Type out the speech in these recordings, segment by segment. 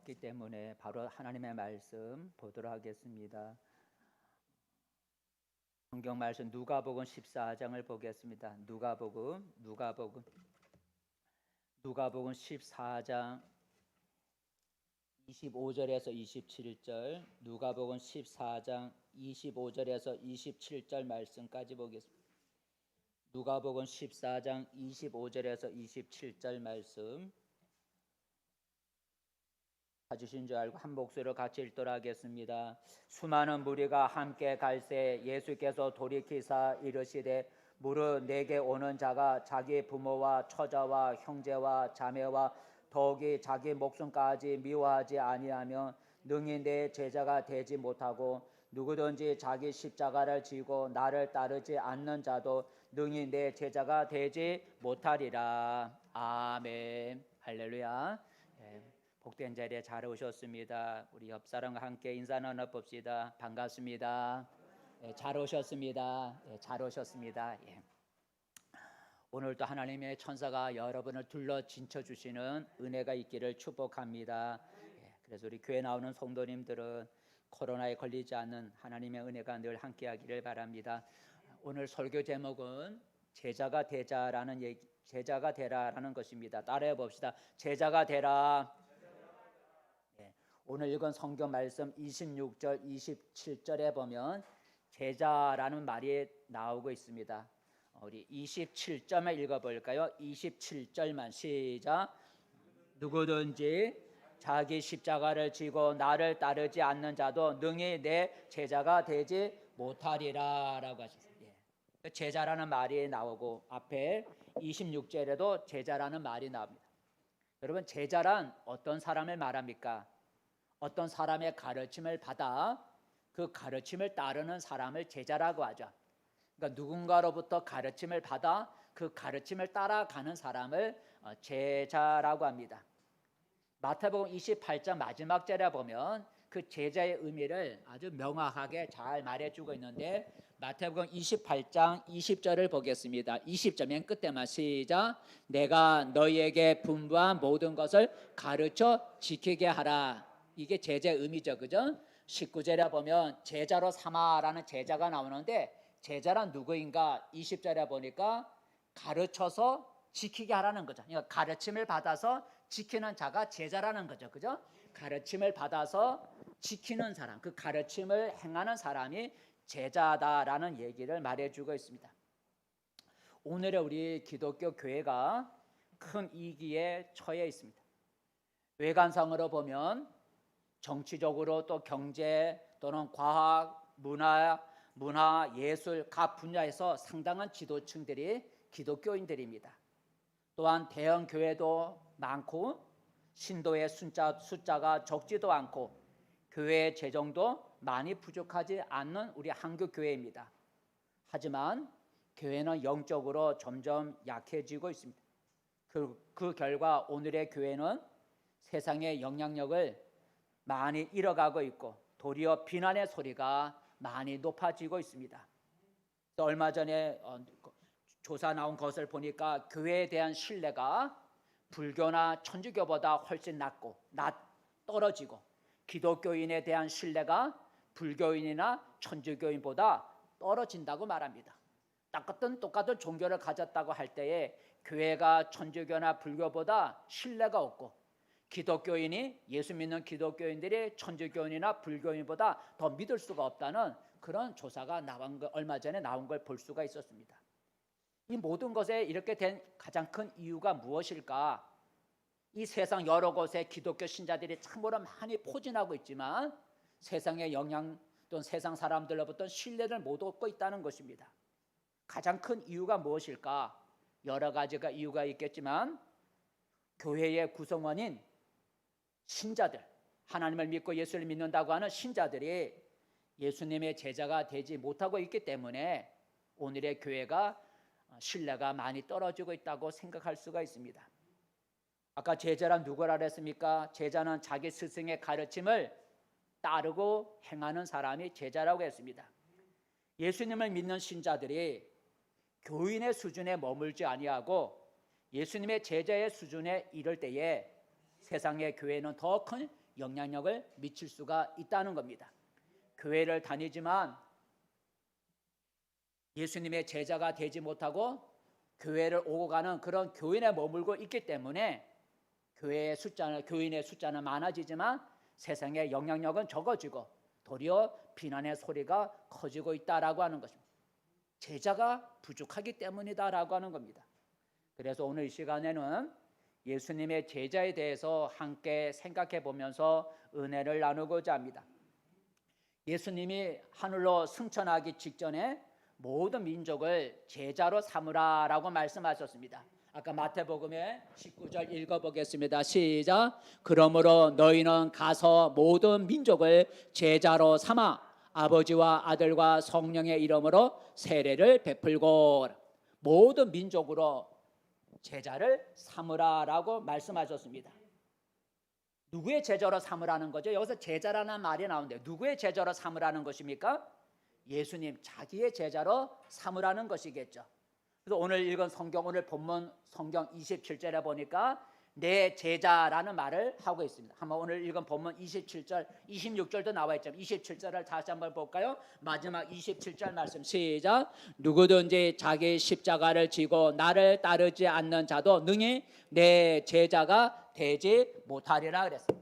없기 때문에 바로 하나님의 말씀 보도록 하겠습니다. 성경 말씀 누가복음 14장을 보겠습니다. 누가복음 14장 25절에서 27절, 누가복음 14장 25절에서 27절 말씀까지 보겠습니다. 누가복음 14장 25절에서 27절 말씀 찾으신 줄 알고 한 목소리로 같이 읽도록 하겠습니다. 수많은 무리가 함께 갈새 예수께서 돌이키사 이르시되 무릇 내게 오는 자가 자기 부모와 처자와 형제와 자매와 더욱이 자기 목숨까지 미워하지 아니하면 능히 내 제자가 되지 못하고 누구든지 자기 십자가를 지고 나를 따르지 않는 자도 능히 내 제자가 되지 못하리라. 아멘. 할렐루야. 복된 자리에 잘 오셨습니다. 우리 옆 사람과 함께 인사 나눠봅시다. 반갑습니다. 잘 오셨습니다. 잘 오셨습니다. 오늘도 하나님의 천사가 여러분을 둘러 진쳐 주시는 은혜가 있기를 축복합니다. 그래서 우리 교회 나오는 성도님들은 코로나에 걸리지 않는 하나님의 은혜가 늘 함께하기를 바랍니다. 오늘 설교 제목은 제자가 되라라는 것입니다. 따라해 봅시다. 제자가 되라. 오늘 읽은 성경 말씀 26절 27절에 보면 제자라는 말이 나오고 있습니다. 우리 27절만 읽어볼까요? 27절만 시작. 누구든지 자기 십자가를 지고 나를 따르지 않는 자도 능히 내 제자가 되지 못하리라 라고 하셨어요. 제자라는 말이 나오고 앞에 26절에도 제자라는 말이 나옵니다. 여러분, 제자란 어떤 사람을 말합니까? 어떤 사람의 가르침을 받아 그 가르침을 따르는 사람을 제자라고 하죠. 그러니까 누군가로부터 가르침을 받아 그 가르침을 따라가는 사람을 제자라고 합니다. 마태복음 28장 마지막 절에 보면 그 제자의 의미를 아주 명확하게 잘 말해주고 있는데 마태복음 28장 20절을 보겠습니다. 20절 맨 끝에만 시작. 내가 너희에게 분부한 모든 것을 가르쳐 지키게 하라. 이게 제자의 의미죠, 그죠? 19절에 보면 제자로 삼아라는 제자가 나오는데 제자란 누구인가? 20절에 보니까 가르쳐서 지키게 하라는 거죠. 그러니까 가르침을 받아서 지키는 자가 제자라는 거죠, 그죠? 가르침을 받아서 지키는 사람, 그 가르침을 행하는 사람이 제자다라는 얘기를 말해주고 있습니다. 오늘의 우리 기독교 교회가 큰 위기에 처해 있습니다. 외관상으로 보면 정치적으로 또 경제 또는 과학, 문화, 예술 각 분야에서 상당한 지도층들이 기독교인들입니다. 또한 대형 교회도 많고 신도의 숫자가 적지도 않고 교회의 재정도 많이 부족하지 않는 우리 한국 교회입니다. 하지만 교회는 영적으로 점점 약해지고 있습니다. 그 결과 오늘의 교회는 세상의 영향력을 많이 잃어가고 있고 도리어 비난의 소리가 많이 높아지고 있습니다. 또 얼마 전에 조사 나온 것을 보니까 교회에 대한 신뢰가 불교나 천주교보다 훨씬 떨어지고 기독교인에 대한 신뢰가 불교인이나 천주교인보다 떨어진다고 말합니다. 똑같은 종교를 가졌다고 할 때에 교회가 천주교나 불교보다 신뢰가 없고 기독교인이 예수 믿는 기독교인들이 천주교인이나 불교인보다 더 믿을 수가 없다는 그런 조사가 얼마 전에 나온 걸 볼 수가 있었습니다. 이 모든 것에 이렇게 된 가장 큰 이유가 무엇일까? 이 세상 여러 곳에 기독교 신자들이 참으로 많이 포진하고 있지만 세상의 영향 또는 세상 사람들로부터 신뢰를 못 얻고 있다는 것입니다. 가장 큰 이유가 무엇일까? 여러 가지가 이유가 있겠지만 교회의 구성원인 신자들, 하나님을 믿고 예수를 믿는다고 하는 신자들이 예수님의 제자가 되지 못하고 있기 때문에 오늘의 교회가 신뢰가 많이 떨어지고 있다고 생각할 수가 있습니다. 아까 제자란 누구라 그랬습니까? 제자는 자기 스승의 가르침을 따르고 행하는 사람이 제자라고 했습니다. 예수님을 믿는 신자들이 교인의 수준에 머물지 아니하고 예수님의 제자의 수준에 이를 때에 세상의 교회는 더 큰 영향력을 미칠 수가 있다는 겁니다. 교회를 다니지만 예수님의 제자가 되지 못하고 교회를 오고 가는 그런 교인에 머물고 있기 때문에 교인의 숫자는 많아지지만 세상의 영향력은 적어지고 도리어 비난의 소리가 커지고 있다라고 하는 것입니다. 제자가 부족하기 때문이다라고 하는 겁니다. 그래서 오늘 이 시간에는 예수님의 제자에 대해서 함께 생각해 보면서 은혜를 나누고자 합니다. 예수님이 하늘로 승천하기 직전에 모든 민족을 제자로 삼으라라고 말씀하셨습니다. 아까 마태복음의 19절 읽어보겠습니다. 시작. 그러므로 너희는 가서 모든 민족을 제자로 삼아 아버지와 아들과 성령의 이름으로 세례를 베풀고 모든 민족으로 제자를 삼으라라고 말씀하셨습니다. 누구의 제자로 삼으라는 거죠? 여기서 제자라는 말이 나오는데 누구의 제자로 삼으라는 것입니까? 예수님 자기의 제자로 삼으라는 것이겠죠. 그래서 오늘 읽은 성경, 오늘 본문 성경 27절에 보니까 내 제자라는 말을 하고 있습니다. 한번 오늘 읽은 본문 27절, 26절도 나와 있죠. 27절을 다시 한번 볼까요? 마지막 27절 말씀 시작. 누구든지 자기 십자가를 지고 나를 따르지 않는 자도 능히 내 제자가 되지 못하리라 그랬어요.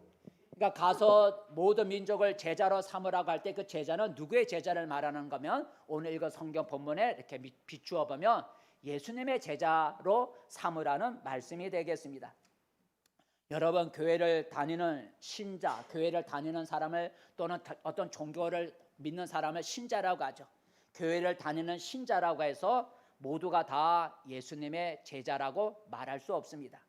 그러니까 가서 모든 민족을 제자로 삼으라고 할 때 그 제자는 누구의 제자를 말하는 거면 오늘 읽은 성경 본문에 이렇게 비추어 보면 예수님의 제자로 삼으라는 말씀이 되겠습니다. 여러분 교회를 다니는 신자, 교회를 다니는 사람을 또는 어떤 종교를 믿는 사람을 신자라고 하죠. 교회를 다니는 신자라고 해서 모두가 다 예수님의 제자라고 말할 수 없습니다.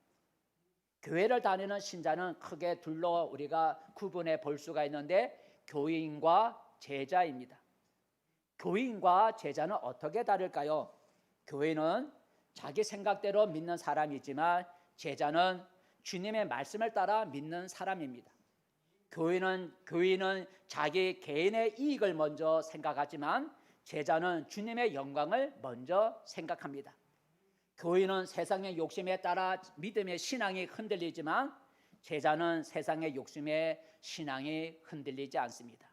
교회를 다니는 신자는 크게 둘로 우리가 구분해 볼 수가 있는데 교인과 제자입니다. 교인과 제자는 어떻게 다를까요? 교인은 자기 생각대로 믿는 사람이지만 제자는 주님의 말씀을 따라 믿는 사람입니다. 교인은 자기 개인의 이익을 먼저 생각하지만 제자는 주님의 영광을 먼저 생각합니다. 교인은 세상의 욕심에 따라 믿음의 신앙이 흔들리지만 제자는 세상의 욕심에 신앙이 흔들리지 않습니다.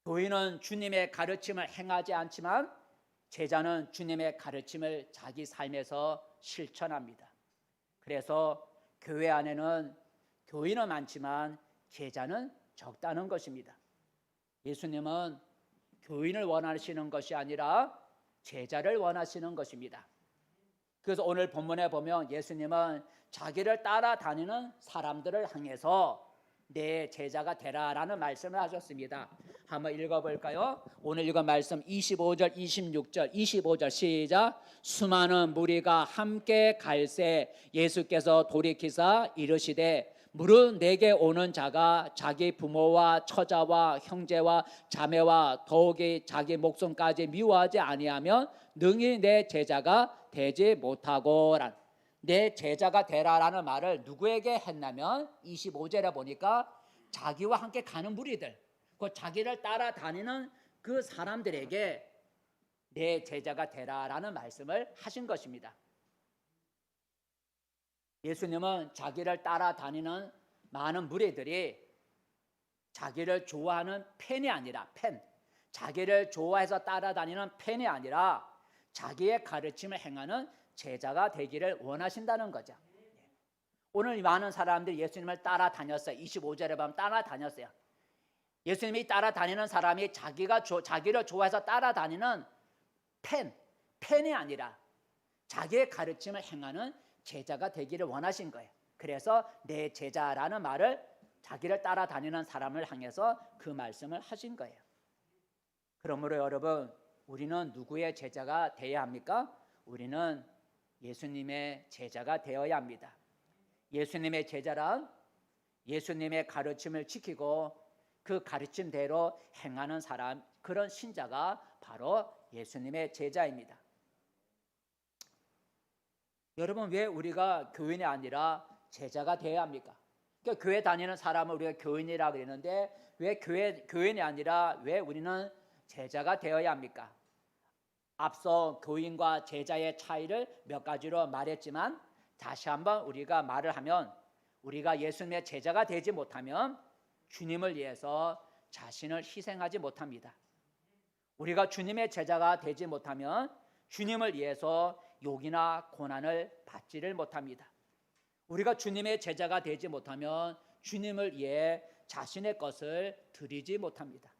교인은 주님의 가르침을 행하지 않지만 제자는 주님의 가르침을 자기 삶에서 실천합니다. 그래서 교회 안에는 교인은 많지만 제자는 적다는 것입니다. 예수님은 교인을 원하시는 것이 아니라 제자를 원하시는 것입니다. 그래서 오늘 본문에 보면 예수님은 자기를 따라다니는 사람들을 향해서 내 제자가 되라라는 말씀을 하셨습니다. 한번 읽어볼까요? 오늘 읽은 말씀 25절, 26절, 25절 시작. 수많은 무리가 함께 갈새 예수께서 돌이키사 이르시되 무릇 내게 오는 자가 자기 부모와 처자와 형제와 자매와 더욱이 자기 목숨까지 미워하지 아니하면 능히 내 제자가 되지 못하고란. 내 제자가 되라라는 말을 누구에게 했냐면 25절에 보니까 자기와 함께 가는 무리들, 그 자기를 따라다니는 그 사람들에게 내 제자가 되라라는 말씀을 하신 것입니다. 예수님은 자기를 따라다니는 많은 무리들이 자기를 좋아하는 팬이 아니라 자기를 좋아해서 따라다니는 팬이 아니라 자기의 가르침을 행하는 제자가 되기를 원하신다는 거죠. 오늘 많은 사람들이 예수님을 따라다녔어요. 25절에 보면 따라다녔어요. 예수님이 따라다니는 사람이 자기를 좋아해서 따라다니는 팬이 아니라 자기의 가르침을 행하는 제자가 되기를 원하신 거예요. 그래서 내 제자라는 말을 자기를 따라다니는 사람을 향해서 그 말씀을 하신 거예요. 그러므로 여러분, 우리는 누구의 제자가 되어야 합니까? 우리는 예수님의 제자가 되어야 합니다. 예수님의 제자란 예수님의 가르침을 지키고 그 가르침대로 행하는 사람, 그런 신자가 바로 예수님의 제자입니다. 여러분, 왜 우리가 교인이 아니라 제자가 되어야 합니까? 그러니까 교회 다니는 사람을 우리가 교인이라고 그러는데 왜 교인이 아니라 왜 우리는 제자가 되어야 합니까? 앞서 교인과 제자의 차이를 몇 가지로 말했지만 다시 한번 우리가 말을 하면 우리가 예수님의 제자가 되지 못하면 주님을 위해서 자신을 희생하지 못합니다. 우리가 주님의 제자가 되지 못하면 주님을 위해서 욕이나 고난을 받지를 못합니다. 우리가 주님의 제자가 되지 못하면 주님을 위해 자신의 것을 드리지 못합니다.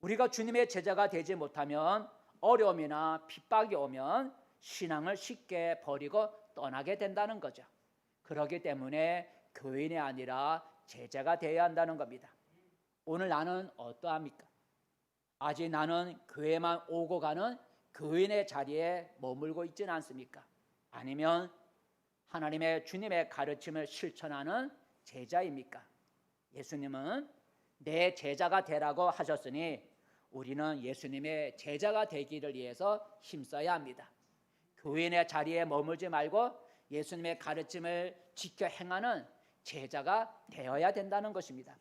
우리가 주님의 제자가 되지 못하면 어려움이나 핍박이 오면 신앙을 쉽게 버리고 떠나게 된다는 거죠. 그렇기 때문에 교인이 아니라 제자가 되어야 한다는 겁니다. 오늘 나는 어떠합니까? 아직 나는 교회만 오고 가는 교인의 자리에 머물고 있지는 않습니까? 아니면 하나님의 주님의 가르침을 실천하는 제자입니까? 예수님은 내 제자가 되라고 하셨으니 우리는 예수님의 제자가 되기를 위해서 힘써야 합니다. 교인의 자리에 머물지 말고 예수님의 가르침을 지켜 행하는 제자가 되어야 된다는 것입니다.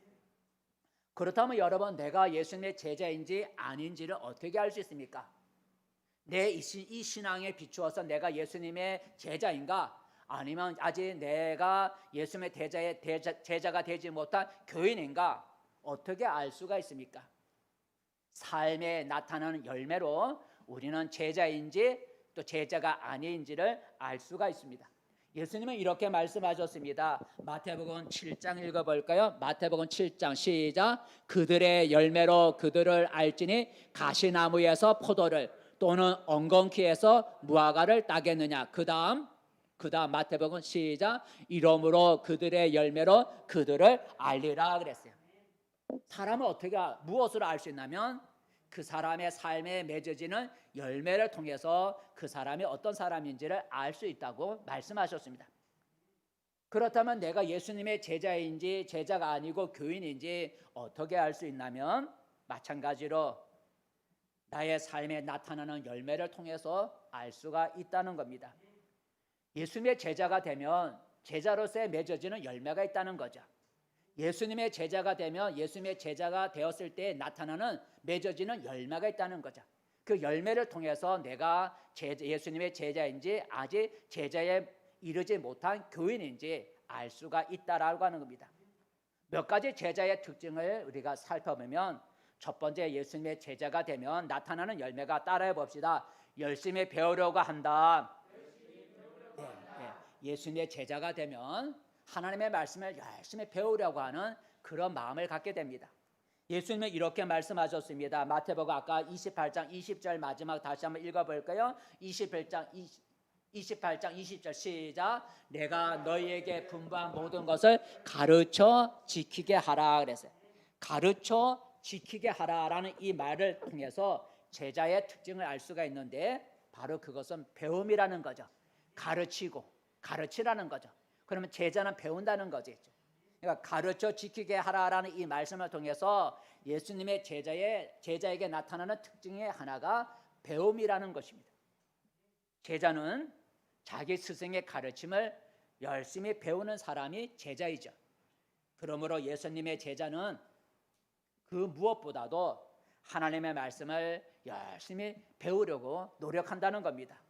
그렇다면 여러분, 내가 예수님의 제자인지 아닌지를 어떻게 알 수 있습니까? 내 이 신앙에 비추어서 내가 예수님의 제자인가? 아니면 아직 내가 예수님의 제자가 되지 못한 교인인가? 어떻게 알 수가 있습니까? 삶에 나타나는 열매로 우리는 제자인지 또 제자가 아닌지를 알 수가 있습니다. 예수님은 이렇게 말씀하셨습니다. 마태복음 7장 읽어볼까요? 마태복음 7장 시작. 그들의 열매로 그들을 알지니 가시나무에서 포도를 또는 엉겅퀴에서 무화과를 따겠느냐. 그 다음 마태복음 시작. 이러므로 그들의 열매로 그들을 알리라 그랬어요. 사람은 무엇으로 알 수 있냐면 그 사람의 삶에 맺어지는 열매를 통해서 그 사람이 어떤 사람인지를 알 수 있다고 말씀하셨습니다. 그렇다면 내가 예수님의 제자인지 제자가 아니고 교인인지 어떻게 알 수 있냐면 마찬가지로 나의 삶에 나타나는 열매를 통해서 알 수가 있다는 겁니다. 예수님의 제자가 되면 제자로서의 맺어지는 열매가 있다는 거죠. 예수님의 제자가 되면 예수님의 제자가 되었을 때 나타나는 맺어지는 열매가 있다는 거죠. 그 열매를 통해서 내가 예수님의 제자인지 아직 제자에 이르지 못한 교인인지 알 수가 있다라고 하는 겁니다. 몇 가지 제자의 특징을 우리가 살펴보면 첫 번째, 예수님의 제자가 되면 나타나는 열매가 따라해 봅시다. 열심히 배우려고 한다. 예수님의 제자가 되면 하나님의 말씀을 열심히 배우려고 하는 그런 마음을 갖게 됩니다. 예수님은 이렇게 말씀하셨습니다. 마태복음 아까 28장 20절 마지막 다시 한번 읽어볼까요? 28장 20절 시작. 내가 너희에게 분부한 모든 것을 가르쳐 지키게 하라 그랬어요. 가르쳐 지키게 하라라는 이 말을 통해서 제자의 특징을 알 수가 있는데 바로 그것은 배움이라는 거죠. 가르치라는 거죠. 그러면 제자는 배운다는 거죠. 그러니까 가르쳐 지키게 하라라는 이 말씀을 통해서 예수님의 제자에게 나타나는 특징의 하나가 배움이라는 것입니다. 제자는 자기 스승의 가르침을 열심히 배우는 사람이 제자이죠. 그러므로 예수님의 제자는 그 무엇보다도 하나님의 말씀을 열심히 배우려고 노력한다는 겁니다.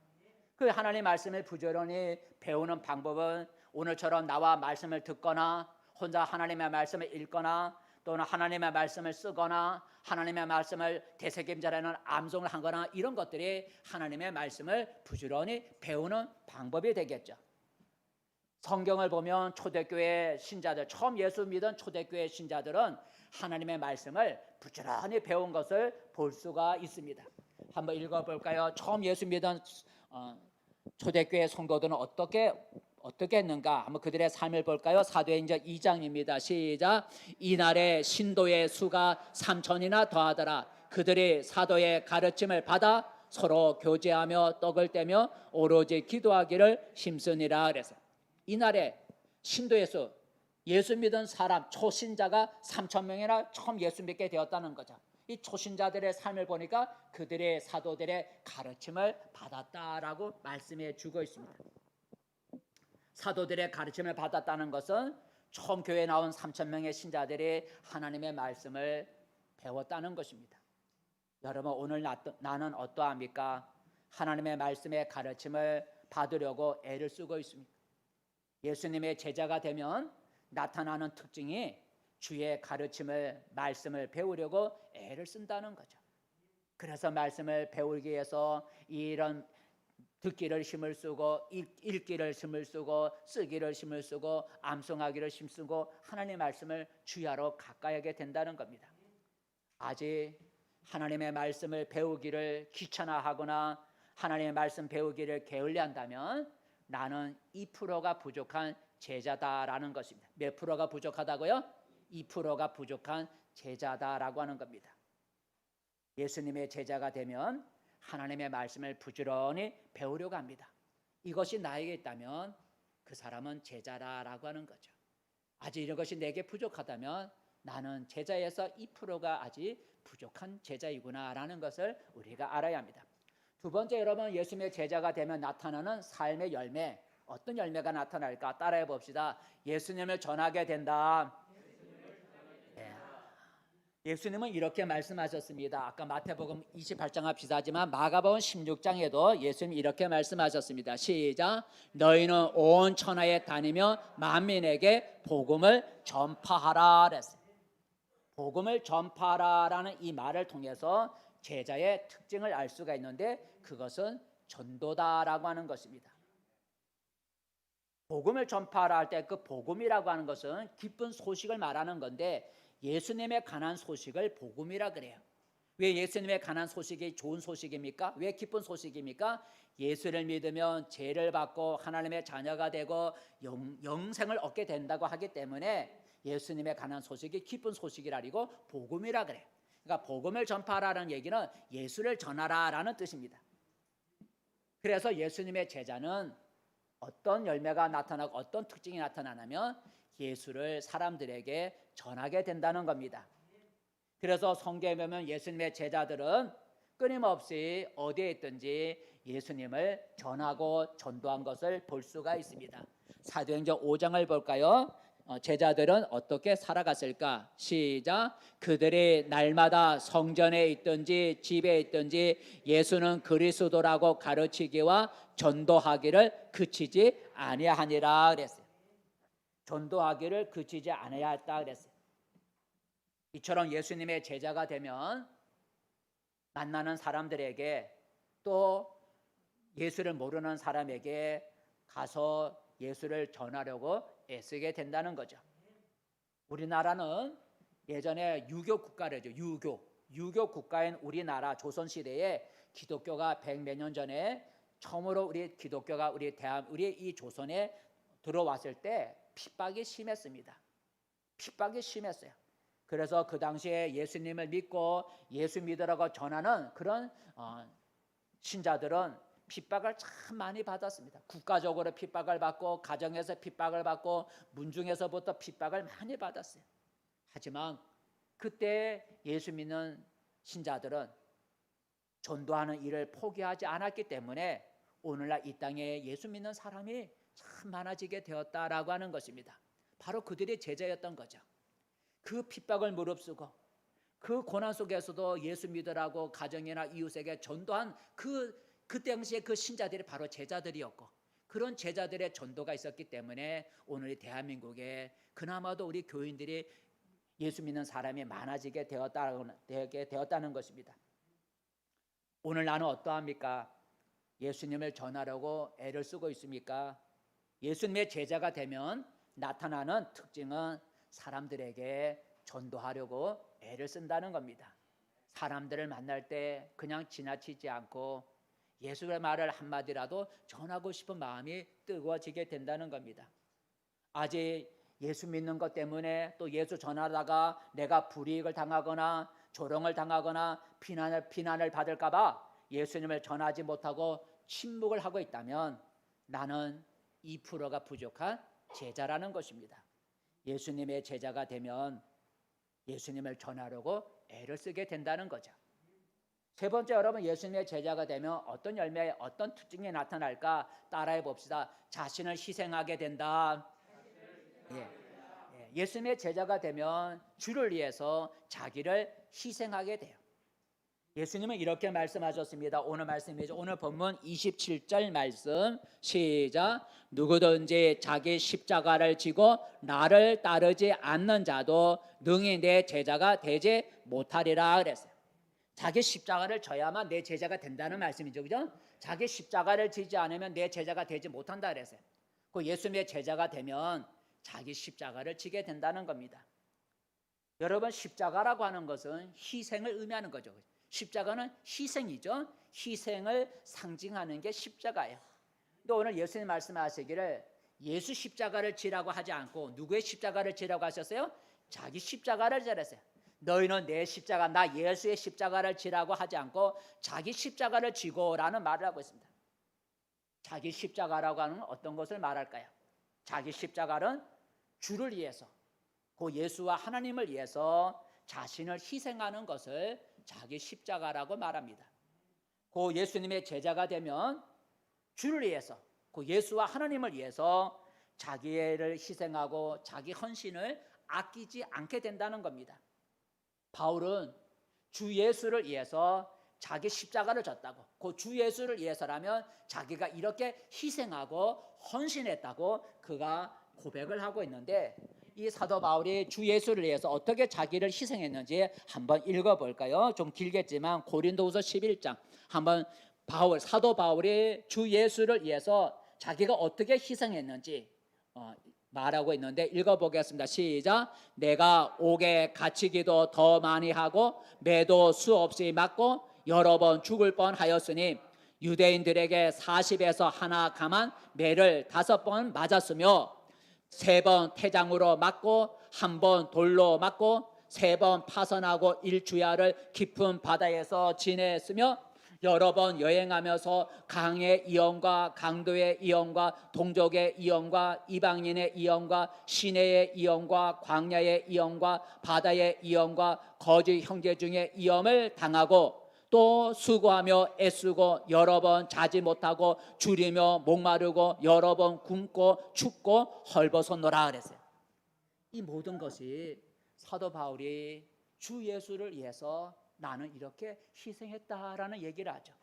그 하나님의 말씀을 부지런히 배우는 방법은 오늘처럼 나와 말씀을 듣거나 혼자 하나님의 말씀을 읽거나 또는 하나님의 말씀을 쓰거나 하나님의 말씀을 되새김질하는 암송을 하거나 이런 것들이 하나님의 말씀을 부지런히 배우는 방법이 되겠죠. 성경을 보면 초대교회 신자들, 처음 예수 믿은 초대교회 신자들은 하나님의 말씀을 부지런히 배운 것을 볼 수가 있습니다. 한번 읽어볼까요? 처음 예수 믿은 초대교회 성도들은 어떻게 했는가? 한번 그들의 삶을 볼까요? 사도행전 2장입니다. 시작. 이날에 신도의 수가 3,000이나 더하더라. 그들이 사도의 가르침을 받아 서로 교제하며 떡을 떼며 오로지 기도하기를 힘쓰니라 그래서 이날에 신도의 수, 예수 믿은 사람 초신자가 3,000명이나 처음 예수 믿게 되었다는 거죠. 이 초신자들의 삶을 보니까 그들의 사도들의 가르침을 받았다라고 말씀해 주고 있습니다. 사도들의 가르침을 받았다는 것은 처음 교회에 나온 3,000명의 신자들이 하나님의 말씀을 배웠다는 것입니다. 여러분, 오늘 나는 어떠합니까? 하나님의 말씀의 가르침을 받으려고 애를 쓰고 있습니다. 예수님의 제자가 되면 나타나는 특징이 주의 가르침을, 말씀을 배우려고 애를 쓴다는 거죠. 그래서 말씀을 배우기 위해서 이런 듣기를 힘을 쓰고 읽기를 힘을 쓰고 쓰기를 힘을 쓰고 암송하기를 힘을 쓰고 하나님의 말씀을 주야로 가까이 하게 된다는 겁니다. 아직 하나님의 말씀을 배우기를 귀찮아하거나 하나님의 말씀 배우기를 게을리한다면 나는 2%가 부족한 제자다라는 것입니다. 몇 프로가 부족하다고요? 2%가 부족한 제자다라고 하는 겁니다. 예수님의 제자가 되면 하나님의 말씀을 부지런히 배우려고 합니다. 이것이 나에게 있다면 그 사람은 제자라고 하는 거죠. 아직 이것이 내게 부족하다면 나는 제자에서 2%가 아직 부족한 제자이구나라는 것을 우리가 알아야 합니다. 두 번째, 여러분, 예수님의 제자가 되면 나타나는 삶의 열매, 어떤 열매가 나타날까 따라해 봅시다. 예수님을 전하게 된다. 예수님은 이렇게 말씀하셨습니다. 아까 마태복음 28장 합시다 하지만 마가복음 16장에도 예수님이 이렇게 말씀하셨습니다. 시작. 너희는 온 천하에 다니며 만민에게 복음을 전파하라 그랬어요. 복음을 전파하라라는 이 말을 통해서 제자의 특징을 알 수가 있는데 그것은 전도다라고 하는 것입니다. 복음을 전파하라 할 때 그 복음이라고 하는 것은 기쁜 소식을 말하는 건데 예수님에 관한 소식을 복음이라 그래요. 왜 예수님에 관한 소식이 좋은 소식입니까? 왜 기쁜 소식입니까? 예수를 믿으면 죄를 받고 하나님의 자녀가 되고 영생을 얻게 된다고 하기 때문에 예수님에 관한 소식이 기쁜 소식이라고 복음이라 그래요. 그러니까 복음을 전파하라는 얘기는 예수를 전하라라는 뜻입니다. 그래서 예수님의 제자는 어떤 열매가 나타나고 어떤 특징이 나타나냐면 예수를 사람들에게 전하게 된다는 겁니다. 그래서 성경에 보면 예수님의 제자들은 끊임없이 어디에 있든지 예수님을 전하고 전도한 것을 볼 수가 있습니다. 사도행전 5장을 볼까요? 제자들은 어떻게 살아갔을까? 시작. 그들이 날마다 성전에 있든지 집에 있든지 예수는 그리스도라고 가르치기와 전도하기를 그치지 아니하니라 그랬어요. 전도하기를 그치지 않아야 했다 그랬어요. 이처럼 예수님의 제자가 되면 만나는 사람들에게 또 예수를 모르는 사람에게 가서 예수를 전하려고 애쓰게 된다는 거죠. 우리나라는 예전에 유교 국가래죠. 유교 국가인 우리나라 조선시대에 기독교가 100몇 년 전에 처음으로 우리 기독교가 우리 이 조선에 들어왔을 때 핍박이 심했습니다. 핍박이 심했어요. 그래서 그 당시에 예수님을 믿고 예수 믿으라고 전하는 그런 신자들은 핍박을 참 많이 받았습니다. 국가적으로 핍박을 받고 가정에서 핍박을 받고 문중에서부터 핍박을 많이 받았어요. 하지만 그때 예수 믿는 신자들은 전도하는 일을 포기하지 않았기 때문에 오늘날 이 땅에 예수 믿는 사람이 참 많아지게 되었다라고 하는 것입니다. 바로 그들의 제자였던 거죠. 그 핍박을 무릅쓰고 그 고난 속에서도 예수 믿으라고 가정이나 이웃에게 전도한 그 당시에 그 신자들이 바로 제자들이었고 그런 제자들의 전도가 있었기 때문에 오늘 대한민국에 그나마도 우리 교인들이 예수 믿는 사람이 많아지게 되었다는 것입니다. 오늘 나는 어떠합니까? 예수님을 전하려고 애를 쓰고 있습니까? 예수님의 제자가 되면 나타나는 특징은 사람들에게 전도하려고 애를 쓴다는 겁니다. 사람들을 만날 때 그냥 지나치지 않고 예수의 말을 한마디라도 전하고 싶은 마음이 뜨거워지게 된다는 겁니다. 아직 예수 믿는 것 때문에 또 예수 전하다가 내가 불이익을 당하거나 조롱을 당하거나 비난을 받을까 봐 예수님을 전하지 못하고 침묵을 하고 있다면 나는 2%가 부족한 제자라는 것입니다. 예수님의 제자가 되면 예수님을 전하려고 애를 쓰게 된다는 거죠. 세 번째, 여러분, 예수님의 제자가 되면 어떤 열매, 어떤 특징이 나타날까 따라해 봅시다. 자신을 희생하게 된다. 예수님의 제자가 되면 주를 위해서 자기를 희생하게 돼요. 예수님은 이렇게 말씀하셨습니다. 오늘 말씀이죠. 오늘 본문 27절 말씀 시작. 누구든지 자기 십자가를 지고 나를 따르지 않는 자도 능히 내 제자가 되지 못하리라 그랬어요. 자기 십자가를 져야만 내 제자가 된다는 말씀이죠. 그죠? 자기 십자가를 지지 않으면 내 제자가 되지 못한다 그랬어요. 그 예수님의 제자가 되면 자기 십자가를 지게 된다는 겁니다. 여러분, 십자가라고 하는 것은 희생을 의미하는 거죠. 십자가는 희생이죠. 희생을 상징하는 게 십자가예요. 근데 오늘 예수님 말씀하시기를 예수 십자가를 지라고 하지 않고 누구의 십자가를 지라고 하셨어요? 자기 십자가를 지라셨어요. 너희는 내 십자가, 나 예수의 십자가를 지라고 하지 않고 자기 십자가를 지고라는 말을 하고 있습니다. 자기 십자가라고 하는 어떤 것을 말할까요? 자기 십자가는 주를 위해서, 그 예수와 하나님을 위해서 자신을 희생하는 것을 자기 십자가라고 말합니다. 그 예수님의 제자가 되면 주를 위해서, 그 예수와 하나님을 위해서 자기를 희생하고 자기 헌신을 아끼지 않게 된다는 겁니다. 바울은 주 예수를 위해서 자기 십자가를 졌다고, 그 주 예수를 위해서라면 자기가 이렇게 희생하고 헌신했다고 그가 고백을 하고 있는데, 이 사도 바울이 주 예수를 위해서 어떻게 자기를 희생했는지 한번 읽어볼까요? 좀 길겠지만 고린도후서 11장 한번 사도 바울이 주 예수를 위해서 자기가 어떻게 희생했는지 말하고 있는데 읽어보겠습니다. 시작. 내가 옥에 갇히기도 더 많이 하고 매도 수없이 맞고 여러 번 죽을 뻔하였으니 유대인들에게 40에서 하나 감한 매를 5번 맞았으며 3번 태장으로 맞고 1번 돌로 맞고 3번 파선하고 1주야를 깊은 바다에서 지냈으며 여러 번 여행하면서 강의 이언과 강도의 이언과 동족의 이언과 이방인의 이언과 시내의 이언과 광야의 이언과 바다의 이언과 거짓 형제 중에 이언을 당하고 또 수고하며 애쓰고 여러 번 자지 못하고 줄이며 목마르고 여러 번 굶고 춥고 헐벗었노라 그랬어요. 이 모든 것이 사도 바울이 주 예수를 위해서 나는 이렇게 희생했다라는 얘기를 하죠.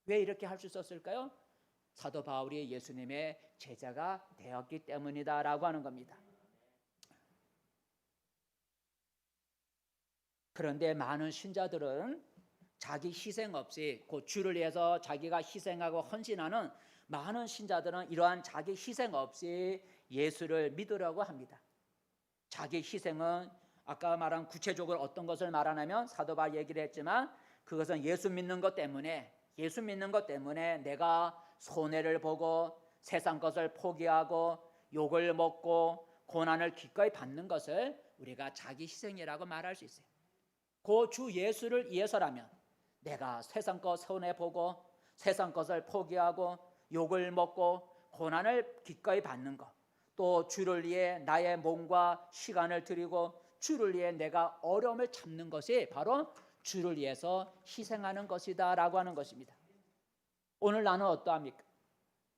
왜 이렇게 할 수 있었을까요? 사도 바울이 예수님의 제자가 되었기 때문이다라고 하는 겁니다. 그런데 많은 신자들은 자기 희생 없이 그 주를 위해서 자기가 희생하고 헌신하는 많은 신자들은 이러한 자기 희생 없이 예수를 믿으려고 합니다. 자기 희생은 아까 말한 구체적으로 어떤 것을 말하냐면 사도 바울 얘기를 했지만 그것은 예수 믿는 것 때문에 내가 손해를 보고 세상 것을 포기하고 욕을 먹고 고난을 기꺼이 받는 것을 우리가 자기 희생이라고 말할 수 있어요. 그 주 예수를 위해서라면 내가 세상 것 손해보고 세상 것을 포기하고 욕을 먹고 고난을 기꺼이 받는 것, 또 주를 위해 나의 몸과 시간을 드리고 주를 위해 내가 어려움을 참는 것이 바로 주를 위해서 희생하는 것이다 라고 하는 것입니다. 오늘 나는 어떠합니까?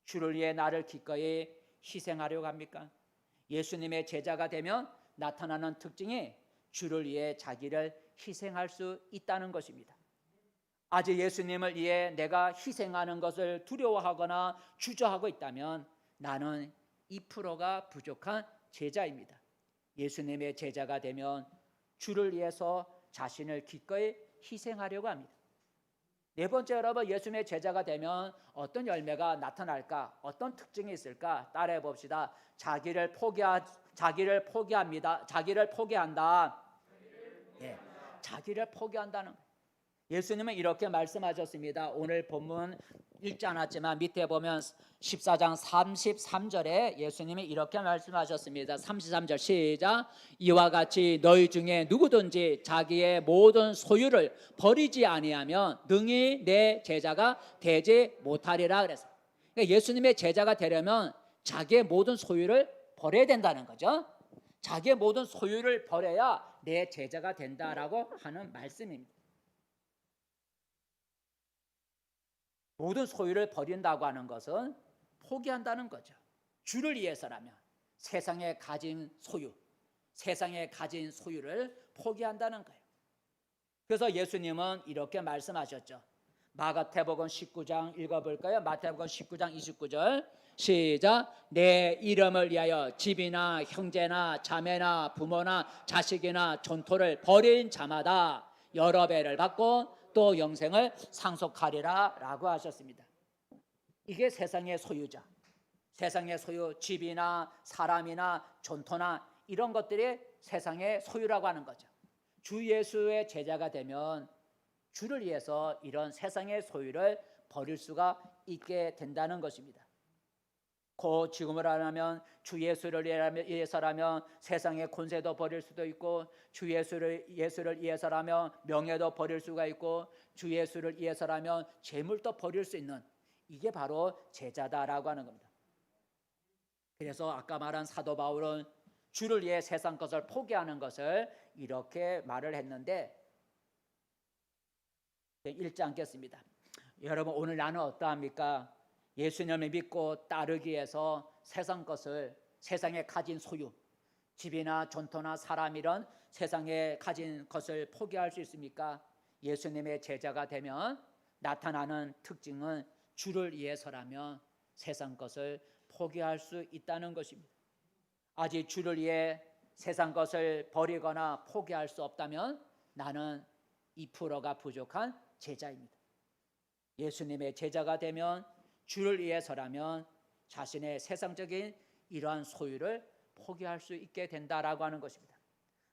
주를 위해 나를 기꺼이 희생하려고 합니까? 예수님의 제자가 되면 나타나는 특징이 주를 위해 자기를 희생할 수 있다는 것입니다. 아직 예수님을 위해 내가 희생하는 것을 두려워하거나 주저하고 있다면 나는 2%가 부족한 제자입니다. 예수님의 제자가 되면 주를 위해서 자신을 기꺼이 희생하려고 합니다. 네 번째, 여러분, 예수님의 제자가 되면 어떤 열매가 나타날까? 어떤 특징이 있을까? 따라해 봅시다. 자기를 포기합니다. 자기를 포기한다. 네, 자기를 포기한다는 거예요. 예수님은 이렇게 말씀하셨습니다. 오늘 본문 읽지 않았지만 밑에 보면 14장 33절에 예수님이 이렇게 말씀하셨습니다. 33절 시작. 이와 같이 너희 중에 누구든지 자기의 모든 소유를 버리지 아니하면 능히 내 제자가 되지 못하리라 그랬어요. 그러니까 예수님의 제자가 되려면 자기의 모든 소유를 버려야 된다는 거죠. 자기의 모든 소유를 버려야 내 제자가 된다라고 하는 말씀입니다. 모든 소유를 버린다고 하는 것은 포기한다는 거죠. 주를 위해서라면 세상에 가진 소유를 포기한다는 거예요. 그래서 예수님은 이렇게 말씀하셨죠. 마가복음 19장 읽어볼까요? 마태복음 19장 29절 시작. 내 이름을 위하여 집이나 형제나 자매나 부모나 자식이나 존토를 버린 자마다 여러 배를 받고 또 영생을 상속하리라 라고 하셨습니다. 이게 세상의 소유죠. 세상의 소유, 집이나 사람이나 존토나 이런 것들이 세상의 소유라고 하는 거죠. 주 예수의 제자가 되면 주를 위해서 이런 세상의 소유를 버릴 수가 있게 된다는 것입니다. 곧 지금을 하면 주 예수를 위해서라면 세상의 권세도 버릴 수도 있고, 주 예수를 위해서라면 명예도 버릴 수가 있고, 주 예수를 위해서라면 재물도 버릴 수 있는, 이게 바로 제자다라고 하는 겁니다. 그래서 아까 말한 사도 바울은 주를 위해 세상 것을 포기하는 것을 이렇게 말을 했는데 읽지 않겠습니다. 여러분, 오늘 나는 어떠합니까? 예수님을 믿고 따르기 위해서 세상 것을, 세상에 가진 소유, 집이나 존토나 사람, 이런 세상에 가진 것을 포기할 수 있습니까? 예수님의 제자가 되면 나타나는 특징은 주를 위해서라면 세상 것을 포기할 수 있다는 것입니다. 아직 주를 위해 세상 것을 버리거나 포기할 수 없다면 나는 2%가 부족한 제자입니다. 예수님의 제자가 되면 주를 위해서라면 자신의 세상적인 이러한 소유를 포기할 수 있게 된다라고 하는 것입니다.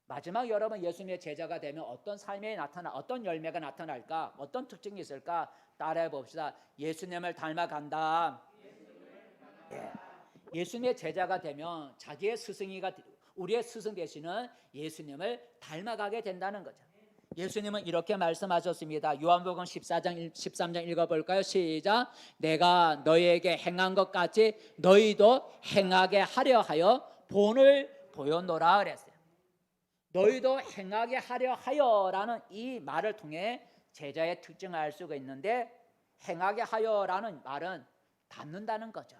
마지막, 여러분, 예수님의 제자가 되면 어떤 삶에 어떤 열매가 나타날까? 어떤 특징이 있을까? 따라해 봅시다. 예수님을 닮아간다. 예수님의 제자가 되면 자기의 우리의 스승 되시는 예수님을 닮아가게 된다는 거죠. 예수님은 이렇게 말씀하셨습니다. 요한복음 13장 읽어볼까요? 시작. 내가 너희에게 행한 것 같이 너희도 행하게 하려 하여 본을 보였노라 그랬어요. 너희도 행하게 하려 하여라는 이 말을 통해 제자의 특징을 알 수가 있는데, 행하게 하여라는 말은 닮는다는 거죠.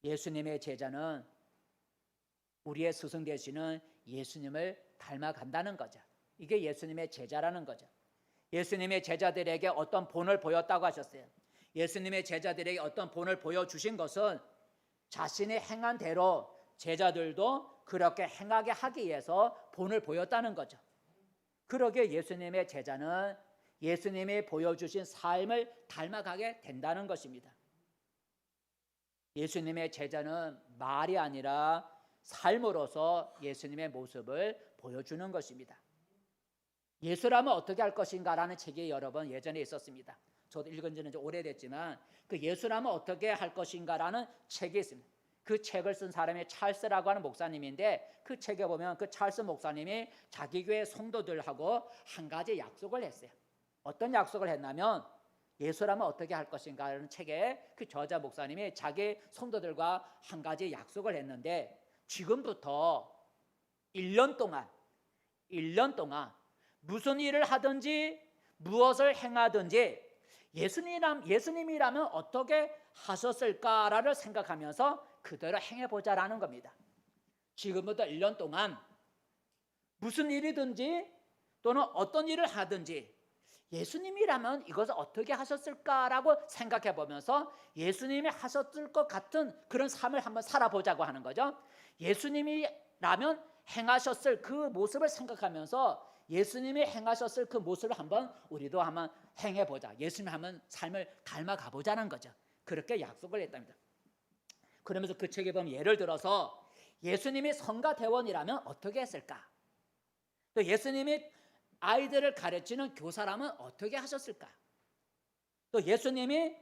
예수님의 제자는 우리의 스승 되시는 예수님을 닮아간다는 거죠. 이게 예수님의 제자라는 거죠. 예수님의 제자들에게 어떤 본을 보였다고 하셨어요. 예수님의 제자들에게 어떤 본을 보여주신 것은 자신이 행한 대로 제자들도 그렇게 행하게 하기 위해서 본을 보였다는 거죠. 그러기에 예수님의 제자는 예수님이 보여주신 삶을 닮아가게 된다는 것입니다. 예수님의 제자는 말이 아니라 삶으로서 예수님의 모습을 보여주는 것입니다. 예수라면 어떻게 할 것인가라는 책이 여러 번 예전에 있었습니다. 저도 읽은 지는 좀 오래됐지만 그 예수라면 어떻게 할 것인가라는 책이 있습니다. 그 책을 쓴 사람이 찰스라고 하는 목사님인데, 그 책에 보면 그 찰스 목사님이 자기 교회 성도들하고 한 가지 약속을 했어요. 어떤 약속을 했냐면, 예수라면 어떻게 할 것인가라는 책에 그 저자 목사님이 자기 성도들과 한 가지 약속을 했는데, 지금부터 1년 동안 무슨 일을 하든지 무엇을 행하든지 예수님이라면 어떻게 하셨을까를 생각하면서 그대로 행해보자라는 겁니다. 지금부터 1년 동안 무슨 일이든지 또는 어떤 일을 하든지 예수님이라면 이것을 어떻게 하셨을까라고 생각해 보면서 예수님이 하셨을 것 같은 그런 삶을 한번 살아보자고 하는 거죠. 예수님이라면 행하셨을 그 모습을 생각하면서 예수님이 행하셨을 그 모습을 우리도 한번 행해보자. 예수님 한번 삶을 닮아가 보자는 거죠. 그렇게 약속을 했답니다. 그러면서 그 책에 보면 예를 들어서 예수님이 성가대원이라면 어떻게 했을까? 또 예수님이 아이들을 가르치는 교사라면 어떻게 하셨을까? 또 예수님이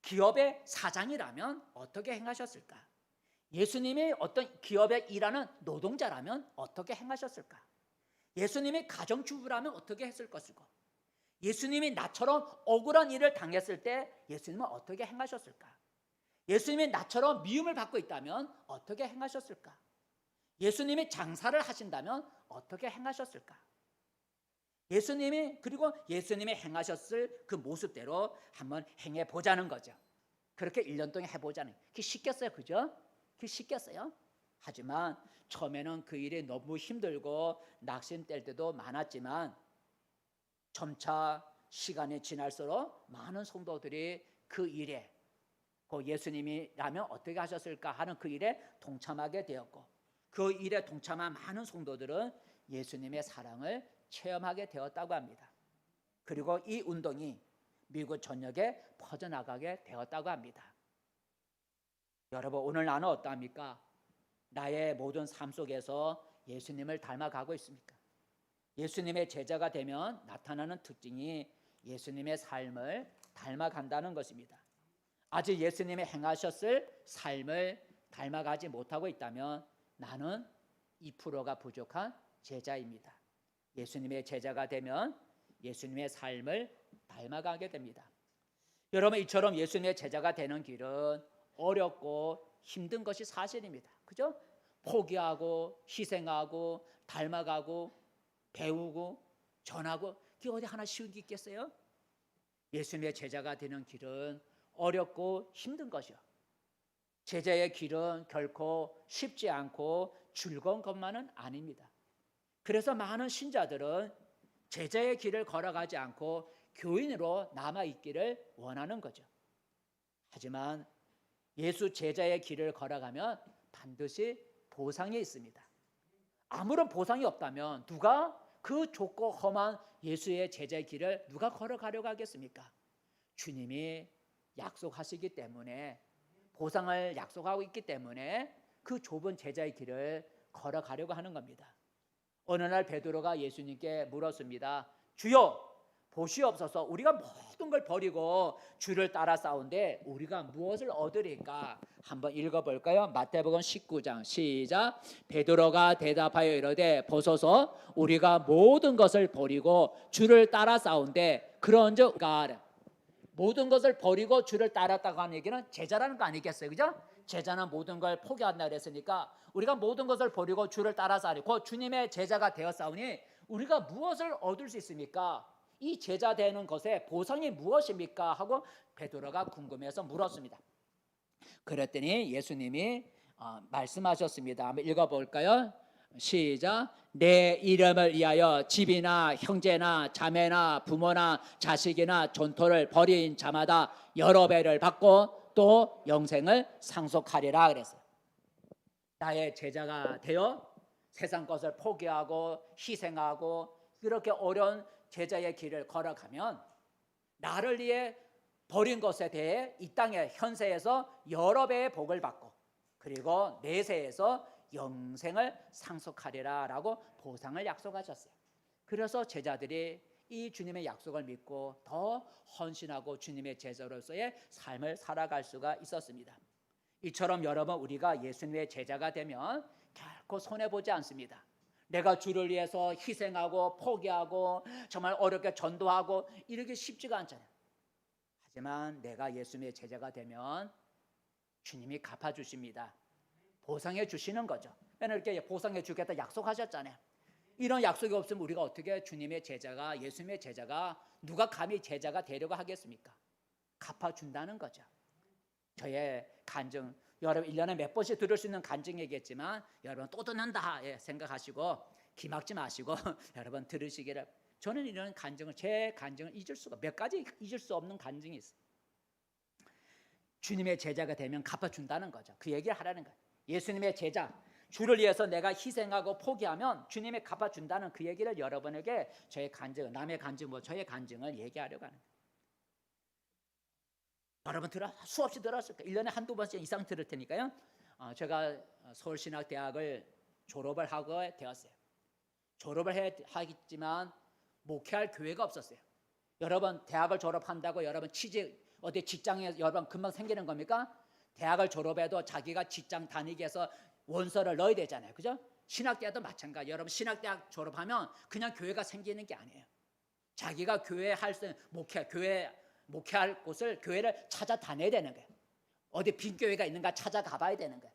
기업의 사장이라면 어떻게 행하셨을까? 예수님이 어떤 기업에 일하는 노동자라면 어떻게 행하셨을까? 예수님이 가정주부라면 어떻게 했을 것이고, 예수님이 나처럼 억울한 일을 당했을 때 예수님은 어떻게 행하셨을까? 예수님이 나처럼 미움을 받고 있다면 어떻게 행하셨을까? 예수님이 장사를 하신다면 어떻게 행하셨을까? 그리고 예수님이 행하셨을 그 모습대로 한번 행해보자는 거죠. 그렇게 1년 동안 해보자는, 그게 쉽겠어요, 그죠? 그게 쉽겠어요? 하지만 처음에는 그 일이 너무 힘들고 낙심될 때도 많았지만 점차 시간이 지날수록 많은 성도들이 그 일에, 그 예수님이라면 어떻게 하셨을까 하는 그 일에 동참하게 되었고, 그 일에 동참한 많은 성도들은 예수님의 사랑을 체험하게 되었다고 합니다. 그리고 이 운동이 미국 전역에 퍼져나가게 되었다고 합니다. 여러분, 오늘 나는 어떠합니까? 나의 모든 삶 속에서 예수님을 닮아가고 있습니까? 예수님의 제자가 되면 나타나는 특징이 예수님의 삶을 닮아간다는 것입니다. 아직 예수님이 행하셨을 삶을 닮아가지 못하고 있다면 나는 2%가 부족한 제자입니다. 예수님의 제자가 되면 예수님의 삶을 닮아가게 됩니다. 여러분, 이처럼 예수님의 제자가 되는 길은 어렵고 힘든 것이 사실입니다. 그죠? 포기하고 희생하고 닮아가고 배우고 전하고, 그게 어디 하나 쉬운 게 있겠어요? 예수님의 제자가 되는 길은 어렵고 힘든 것이요, 제자의 길은 결코 쉽지 않고 즐거운 것만은 아닙니다. 그래서 많은 신자들은 제자의 길을 걸어가지 않고 교인으로 남아있기를 원하는 거죠. 하지만 예수 제자의 길을 걸어가면 반드시 보상이 있습니다. 아무런 보상이 없다면 누가 그 좁고 험한 예수의 제자의 길을 누가 걸어가려고 하겠습니까? 주님이 약속하시기 때문에, 보상을 약속하고 있기 때문에 그 좁은 제자의 길을 걸어가려고 하는 겁니다. 어느 날 베드로가 예수님께 물었습니다. 주여, 보시옵소서, 우리가 모든 걸 버리고 주를 따라 싸운데 우리가 무엇을 얻으리까? 한번 읽어볼까요? 마태복음 19장 시작. 베드로가 대답하여 이르되 보소서, 우리가 모든 것을 버리고 주를 따라 싸운데 그런즉 모든 것을 버리고 주를 따랐다고 하는 얘기는 제자라는 거 아니겠어요? 그죠? 제자는 모든 걸 포기한다 그랬으니까 우리가 모든 것을 버리고 주를 따라서 그 주님의 제자가 되었사오니 우리가 무엇을 얻을 수 있습니까? 이 제자 되는 것의 보상이 무엇입니까? 하고 베드로가 궁금해서 물었습니다. 그랬더니 예수님이 말씀하셨습니다. 한번 읽어볼까요? 시작. 내 이름을 위하여 집이나 형제나 자매나 부모나 자식이나 존토를 버린 자마다 여러 배를 받고 또 영생을 상속하리라 그랬어요. 나의 제자가 되어 세상 것을 포기하고 희생하고 그렇게 어려운 제자의 길을 걸어가면 나를 위해 버린 것에 대해 이 땅의 현세에서 여러 배의 복을 받고 그리고 내세에서 영생을 상속하리라 라고 보상을 약속하셨어요. 그래서 제자들이 이 주님의 약속을 믿고 더 헌신하고 주님의 제자로서의 삶을 살아갈 수가 있었습니다. 이처럼 여러분, 우리가 예수님의 제자가 되면 결코 손해보지 않습니다. 내가 주를 위해서 희생하고 포기하고 정말 어렵게 전도하고 이렇게 쉽지가 않잖아요. 하지만 내가 예수님의 제자가 되면 주님이 갚아주십니다. 보상해 주시는 거죠. 이렇게 보상해 주겠다 약속하셨잖아요. 이런 약속이 없으면 우리가 어떻게 주님의 제자가, 예수님의 제자가, 누가 감히 제자가 되려고 하겠습니까? 갚아준다는 거죠. 저의 간증, 여러분 1년에 몇 번씩 들을 수 있는 간증이겠지만 여러분 또 듣는다 생각하시고 기막지 마시고 여러분 들으시기를, 저는 이런 간증을, 제 간증을 잊을 수가, 몇 가지 잊을 수 없는 간증이 있어요. 주님의 제자가 되면 갚아준다는 거죠. 그 얘기를 하라는 거예요. 예수님의 제자, 주를 위해서 내가 희생하고 포기하면 주님이 갚아준다는 그 얘기를 여러분에게 저의 간증, 남의 간증, 저의 간증을 얘기하려고 하는 거예요. 여러분 수없이 들었을 거예요. 1년에 한두 번씩 이상 들을 테니까요. 제가 서울신학대학을 졸업을 하고 되었어요. 졸업을 하겠지만 목회할 교회가 없었어요. 여러분 대학을 졸업한다고 여러분 취직 어디 직장에 여러분 금방 생기는 겁니까? 대학을 졸업해도 자기가 직장 다니기 위해서 원서를 넣어야 되잖아요. 그죠? 신학대학도 마찬가지. 여러분 신학대학 졸업하면 그냥 교회가 생기는 게 아니에요. 자기가 교회 할 수 목회할 곳을, 교회를 찾아다녀야 되는 거예요. 어디 빈 교회가 있는가 찾아가 봐야 되는 거예요.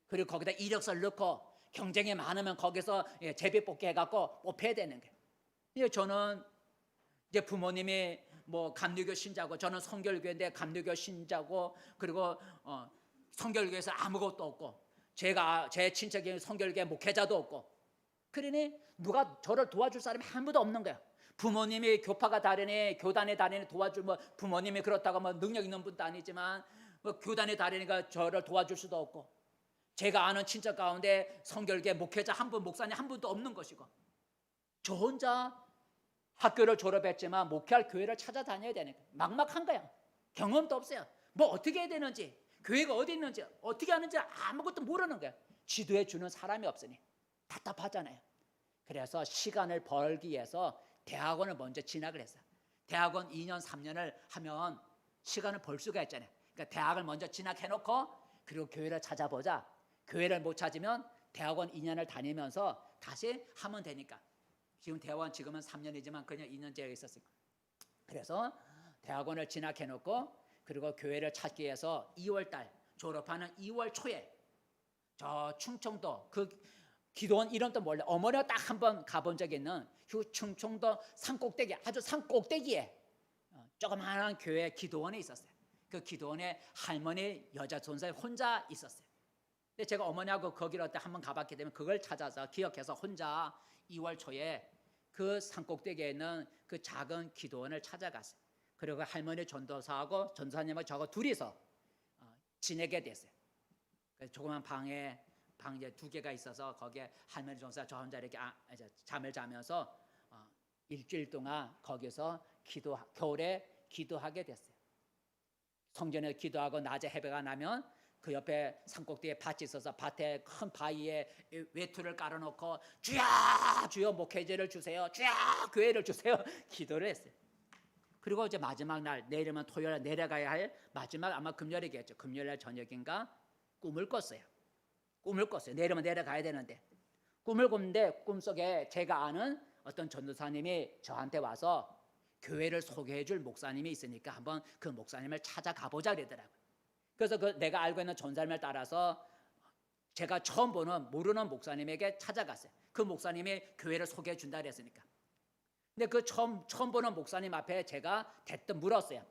그리고 거기다 이력서를 넣고 경쟁이 많으면 거기서 제비 뽑기 해갖고 뽑혀야 되는 거예요. 저는 이제 부모님이 감리교 신자고, 저는 성결교회인데 감리교 신자고, 그리고 성결교회에서 아무것도 없고, 제 친척이 성결교회 목회자도 없고, 그러니 누가 저를 도와줄 사람이 아무도 없는 거예요. 부모님이 교파가 다르니 교단에 다르니 도와줄 뭐 부모님이 그렇다고 뭐 능력 있는 분도 아니지만 뭐 교단에 다르니까 저를 도와줄 수도 없고, 제가 아는 친척 가운데 성결계 목회자 한 분, 목사님 한 분도 없는 것이고, 저 혼자 학교를 졸업했지만 목회할 교회를 찾아다녀야 되니까 막막한 거야. 경험도 없어요. 뭐 어떻게 해야 되는지, 교회가 어디 있는지, 어떻게 하는지 아무것도 모르는 거야. 지도해 주는 사람이 없으니 답답하잖아요. 그래서 시간을 벌기 위해서 대학원을 먼저 진학을 했어요. 대학원 2년 3년을 하면 시간을 벌 수가 있잖아요. 그러니까 대학을 먼저 진학해놓고 그리고 교회를 찾아보자. 교회를 못 찾으면 대학원 2년을 다니면서 다시 하면 되니까. 지금 대학원 지금은 3년이지만 그냥 2년째가 있었으니까. 그래서 대학원을 진학해놓고 그리고 교회를 찾기 위해서 2월달 졸업하는 2월 초에 저 충청도 그 기도원 이름도 몰라, 어머니가 딱 한 번 가본 적이 있는 그 충청도 산꼭대기, 아주 산꼭대기에 조그마한 교회 기도원에 있었어요. 그 기도원에 할머니 여자 전사에 혼자 있었어요. 근데 제가 어머니하고 거기를 한 번 가봤기 때문에 그걸 찾아서 기억해서 혼자 2월 초에 그 산꼭대기에 있는 그 작은 기도원을 찾아갔어요. 그리고 할머니 전도사하고 전도사님하고 저하고 둘이서 지내게 됐어요. 그래서 조그만 방에 방 이제 2개가 있어서 거기에 할머니 전도사 저 혼자 이렇게 잠을 자면서 일주일 동안 거기서 겨울에 기도하게 됐어요. 성전에 기도하고 낮에 해배가 나면 그 옆에 산꼭대기에 밭이 있어서 밭에 큰 바위에 외투를 깔아놓고 주여 주여 목회제를 주세요, 주여 교회를 주세요 기도를 했어요. 그리고 이제 마지막 날, 내일이면 토요일 내려가야 할 마지막 아마 금요일이겠죠. 금요일 저녁인가 꿈을 꿨어요. 내일이면 내려가야 되는데 꿈을 꿨는데 꿈속에 제가 아는 어떤 전도사님이 저한테 와서 교회를 소개해 줄 목사님이 있으니까 한번 그 목사님을 찾아가 보자 그러더라고요. 그래서 그 내가 알고 있는 전사님을 따라서 제가 처음 모르는 목사님에게 찾아갔어요. 그 목사님이 교회를 소개해 준다 그랬으니까. 근데 그 처음 보는 목사님 앞에 제가 대뜸 물었어요.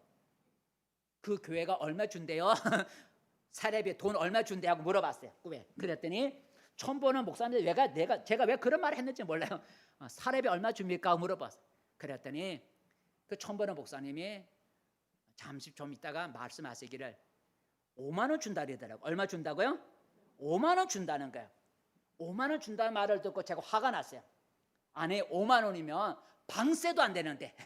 그 교회가 얼마 준대요? 사례비 돈 얼마 준대 하고 물어봤어요. 꿈에. 그랬더니 처음 보는 목사님이 제가 왜 그런 말을 했는지 몰라요. 사례비 얼마 줍니까? 하고 물어봤어요. 그랬더니 그 처음 보는 목사님이 잠시 좀 있다가 말씀하시기를 5만 원 준다 그러더라고요. 얼마 준다고요? 5만 원 준다는 거예요. 5만 원 준다는 말을 듣고 제가 화가 났어요. 아니 5만 원이면 방세도 안 되는데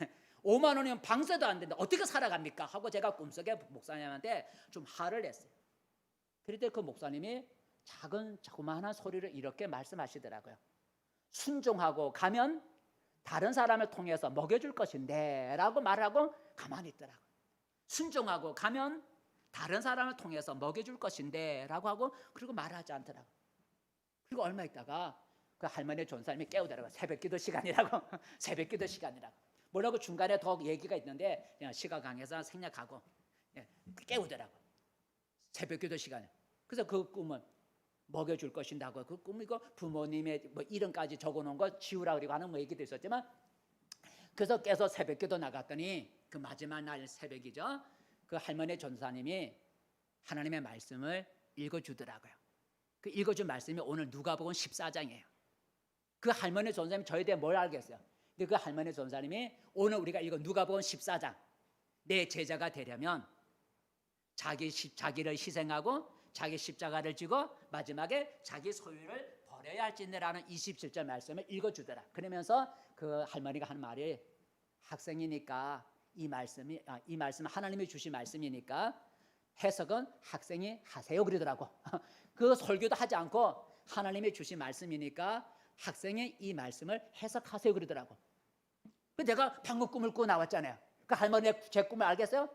5만 원이면 방세도 안 되는데 어떻게 살아갑니까? 하고 제가 꿈속에 목사님한테 좀 화를 냈어요. 그런데 그 목사님이 자그마한 소리를 이렇게 말씀하시더라고요. 순종하고 가면 다른 사람을 통해서 먹여줄 것인데 라고 말하고 가만히 있더라고요. 순종하고 가면 다른 사람을 통해서 먹여줄 것인데 라고 하고 그리고 말하지 않더라고요. 그리고 얼마 있다가 그 할머니 전사님이 깨우더라고요. 새벽기도 시간이라고. 새벽기도 시간이라고. 뭐라고 중간에 더 얘기가 있는데 그냥 시가 강해서 생략하고 깨우더라고요. 새벽기도 시간에. 그래서 그 꿈은 먹여줄 것인다고, 그 꿈 이거 부모님의 뭐 이름까지 적어놓은 거 지우라 그리고 하는 뭐 얘기도 있었지만, 그래서 깨서 새벽기도 나갔더니 그 마지막 날 새벽이죠. 그 할머니 전사님이 하나님의 말씀을 읽어주더라고요. 그 읽어준 말씀이 오늘 누가복음 14장이에요. 그 할머니 전사님이 저에 대해 뭘 알겠어요? 근데 그 할머니 전사님이 오늘 우리가 읽은 누가복음 14장, 내 제자가 되려면 자기를 희생하고 자기 십자가를 지고 마지막에 자기 소유를 버려야 할지니라는 27절 말씀을 읽어주더라. 그러면서 그 할머니가 하는 말이, 학생이니까 이 말씀 하나님이 주신 말씀이니까 해석은 학생이 하세요 그러더라고. 그 설교도 하지 않고 하나님이 주신 말씀이니까 학생이 이 말씀을 해석하세요 그러더라고. 내가 방금 꿈을 꾸고 나왔잖아요. 그 할머니가 제 꿈을 알겠어요?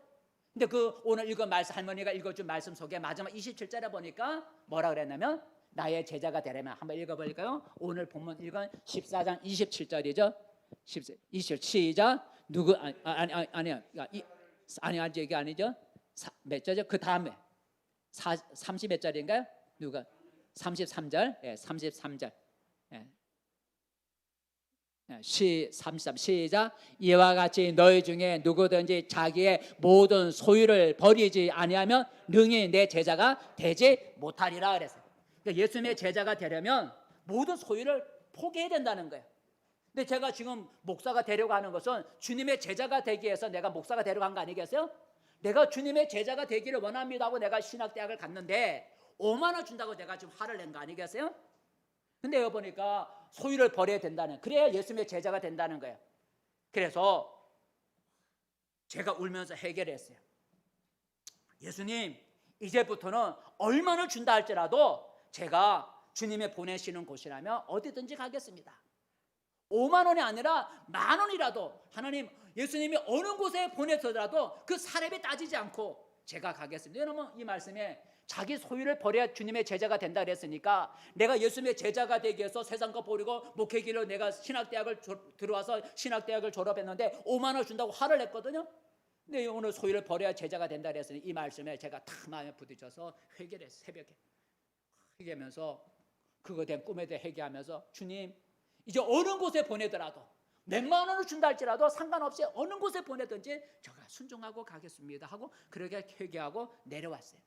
근데 그 오늘 읽은 말씀, 할머니가 읽어준 말씀 속에 마지막 27절에 보니까 뭐라 그랬냐면, 나의 제자가 되려면, 한번 읽어볼까요? 오늘 본문 읽은 14장 27절이죠. 27 시작. 아니요. 이게 아니죠. 몇 절이죠? 그 다음에 30 몇 절인가요? 누가 33절. 예, 33절. 예. 33 시작. 이와 같이 너희 중에 누구든지 자기의 모든 소유를 버리지 아니하면 능히 내 제자가 되지 못하리라 그랬어요. 그러니까 예수님의 제자가 되려면 모든 소유를 포기해야 된다는 거예요. 근데 제가 지금 목사가 되려고 하는 것은 주님의 제자가 되기 위해서 내가 목사가 되려고 한 거 아니겠어요? 내가 주님의 제자가 되기를 원합니다 하고 내가 신학대학을 갔는데 5만 원 준다고 내가 지금 화를 낸 거 아니겠어요? 근데 여기 보니까 소유를 버려야 된다는, 그래야 예수님의 제자가 된다는 거예요. 그래서 제가 울면서 해결했어요. 예수님, 이제부터는 얼마나 준다 할지라도 제가 주님의 보내시는 곳이라면 어디든지 가겠습니다. 5만 원이 아니라 10,000원이라도 하나님, 예수님이 어느 곳에 보내서라도 그 사례비 따지지 않고 제가 가겠습니다. 왜냐하면 이 말씀에 자기 소유를 버려야 주님의 제자가 된다 그랬으니까, 내가 예수님의 제자가 되기 위해서 세상 거 버리고 목회길로 내가 신학대학을 들어와서 신학대학을 졸업했는데 5만 원 준다고 화를 냈거든요. 근데 오늘 소유를 버려야 제자가 된다 그랬으니 이 말씀에 제가 탁 마음에 부딪혀서 회개를 했어요. 새벽에 회개하면서 그거 된 꿈에 대해 회개하면서, 주님, 이제 어느 곳에 보내더라도 몇만 원을 준다 할지라도 상관없이 어느 곳에 보내든지 제가 순종하고 가겠습니다 하고 그렇게 회개하고 내려왔어요.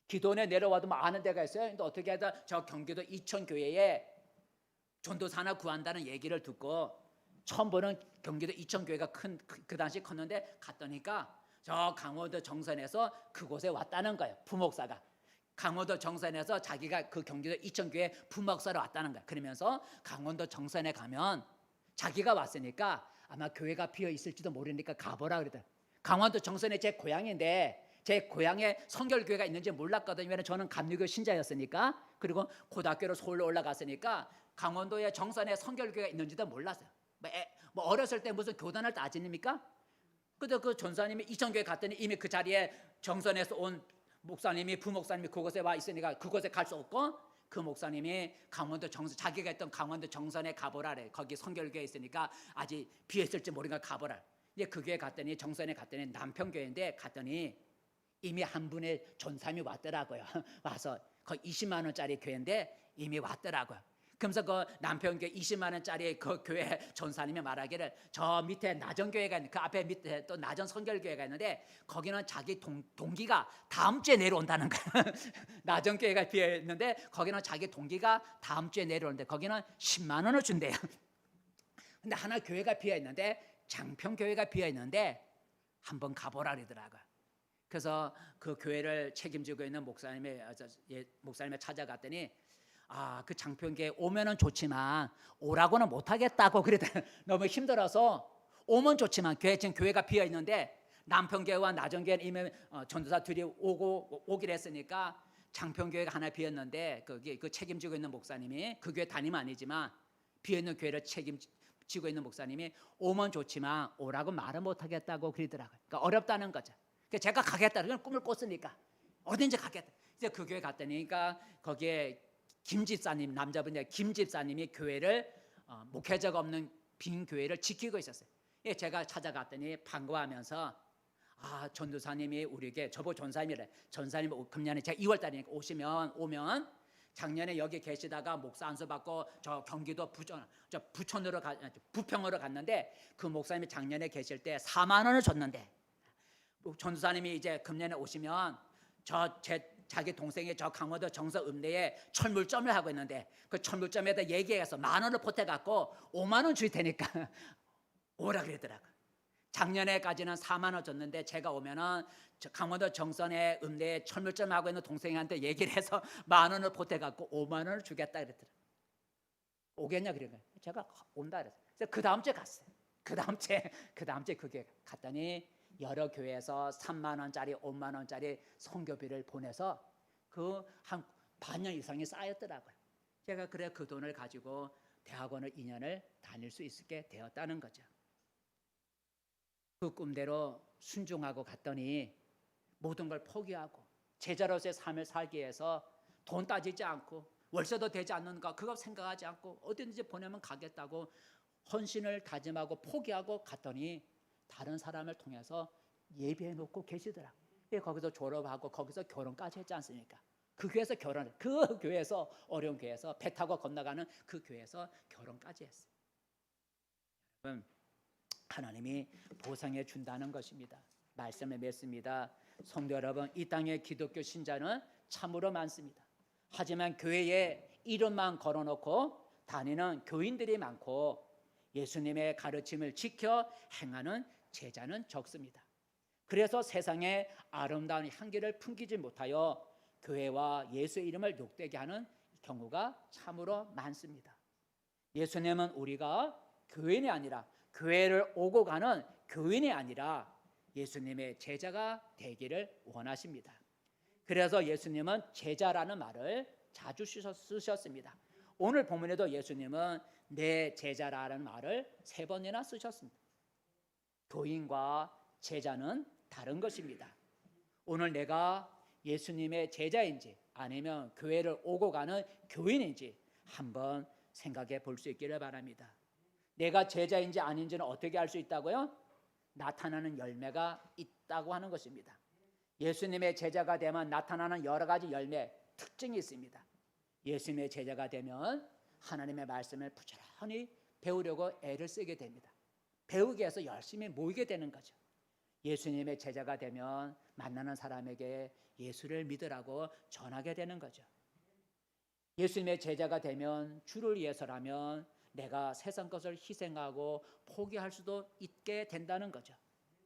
기도원에 내려와도 많은 데가 있어요. 근데 어떻게 하다 저 경기도 이천교회에 전도사 하나 구한다는 얘기를 듣고, 처음 보는 경기도 이천교회가 그 당시 컸는데 갔더니까 저 강원도 정선에서 그곳에 왔다는 거예요. 부목사가 강원도 정선에서 자기가 그 경기도 이천교회 부목사로 왔다는 거예요. 그러면서 강원도 정선에 가면 자기가 왔으니까 아마 교회가 비어 있을지도 모르니까 가보라 그러더라고요. 강원도 정선에 제 고향인데 제 고향에 성결교회가 있는지 몰랐거든요. 왜냐면 저는 감리교 신자였으니까. 그리고 고등학교로 서울로 올라갔으니까 강원도의 정선에 성결교회가 있는지도 몰랐어요. 뭐 어렸을 때 무슨 교단을 따집니까? 근데 그 전사님이 이천교회 갔더니 이미 그 자리에 정선에서 온 목사님이, 부목사님이 그곳에 와 있으니까 그곳에 갈 수 없고, 그 목사님이 강원도 정선, 자기가 했던 강원도 정선에 가보라래. 거기 성결교회 있으니까 아직 비었을지 모르니까 가보라. 이제 그 교회 갔더니, 정선에 갔더니 남평교회인데 갔더니 이미 한 분의 전사님이 왔더라고요. 와서 거의 20만 원짜리 교회인데 이미 왔더라고요. 그러면서 그 남편교회 20만 원짜리 그 교회 전사님이 말하기를, 저 밑에 나전교회가 있는데 그 앞에 밑에 또 나전 성결교회가 있는데 거기는 자기 동기가 다음 주에 내려온다는 거예요. 나전교회가 비어 있는데 거기는 자기 동기가 다음 주에 내려오는데 거기는 10만 원을 준대요. 근데 하나 교회가 비어 있는데 장평교회가 비어 있는데 한번 가보라 그러더라고요. 그래서 그 교회를 책임지고 있는 목사님의 찾아갔더니, 그 장평교회 오면은 좋지만 오라고는 못하겠다고 그러더라고요. 너무 힘들어서 오면 좋지만 지금 교회가 비어 있는데 남평교회와 나전교회는 이미 전도사 둘이 오기로 했으니까 장평교회가 하나 비었는데 거기 그 책임지고 있는 목사님이, 그 교회 담임 아니지만 비어 있는 교회를 책임지고 있는 목사님이 오면 좋지만 오라고 말은 못하겠다고 그러더라고요. 그러니까 어렵다는 거죠. 제가 가겠다, 그냥 꿈을 꿨으니까 어딘지 가겠다. 이제 그 교회 갔더니 거기에 김 집사님, 남자분이 김 집사님이 교회를 목회자가 없는 빈 교회를 지키고 있었어요. 예, 제가 찾아갔더니 반가워하면서, 전도사님이 우리에게, 저보고 전사님이래. 전사님 금년에 제가 2월달이니까 오면 작년에 여기 계시다가 목사 안수 받고 저 경기도 부평으로 갔는데 그 목사님이 작년에 계실 때 4만 원을 줬는데, 전도사님이 이제 금년에 오시면 자기 동생이 저 강원도 정서 읍내에 철물점을 하고 있는데 그 철물점에다 얘기해서 10,000원을 보태갖고 5만 원 줄 테니까 오라 그러더라고요. 작년에까지는 4만 원 줬는데 제가 오면은 강원도 정선의 읍내에 철물점 하고 있는 동생한테 얘기를 해서 10,000원을 보태갖고 5만 원을 주겠다 그랬더라고요. 오겠냐 그런 거예요. 제가 온다 그랬어요. 그래서 그 다음 주에 갔어요. 그 다음 주에 그게 갔더니 여러 교회에서 3만 원짜리, 5만 원짜리 선교비를 보내서 그 한 반년 이상이 쌓였더라고요. 제가 그래 그 돈을 가지고 대학원을 2년을 다닐 수 있게 되었다는 거죠. 그 꿈대로 순종하고 갔더니 모든 걸 포기하고 제자로서의 삶을 살기 위해서 돈 따지지 않고 월세도 되지 않는가 그거 생각하지 않고 어디든지 보내면 가겠다고 헌신을 다짐하고 포기하고 갔더니 다른 사람을 통해서 예배해 놓고 계시더라고요. 거기서 졸업하고 거기서 결혼까지 했지 않습니까? 그 교회에서 그 교회에서, 어려운 교회에서 배 타고 건너가는 그 교회에서 결혼까지 했어요. 여러분, 하나님이 보상해 준다는 것입니다. 말씀을 맺습니다. 성도 여러분, 이 땅의 기독교 신자는 참으로 많습니다. 하지만 교회에 이름만 걸어놓고 다니는 교인들이 많고 예수님의 가르침을 지켜 행하는 제자는 적습니다. 그래서 세상에 아름다운 향기를 풍기지 못하여 교회와 예수의 이름을 욕되게 하는 경우가 참으로 많습니다. 예수님은 우리가 교인이 아니라, 교회를 오고 가는 교인이 아니라 예수님의 제자가 되기를 원하십니다. 그래서 예수님은 제자라는 말을 자주 쓰셨습니다. 오늘 본문에도 예수님은 내 제자라는 말을 3번이나 쓰셨습니다. 교인과 제자는 다른 것입니다. 오늘 내가 예수님의 제자인지 아니면 교회를 오고 가는 교인인지 한번 생각해 볼 수 있기를 바랍니다. 내가 제자인지 아닌지는 어떻게 알 수 있다고요? 나타나는 열매가 있다고 하는 것입니다. 예수님의 제자가 되면 나타나는 여러 가지 열매, 특징이 있습니다. 예수님의 제자가 되면 하나님의 말씀을 부지런히 배우려고 애를 쓰게 됩니다. 배우기 위해서 열심히 모이게 되는 거죠. 예수님의 제자가 되면 만나는 사람에게 예수를 믿으라고 전하게 되는 거죠. 예수님의 제자가 되면 주를 위해서라면 내가 세상 것을 희생하고 포기할 수도 있게 된다는 거죠.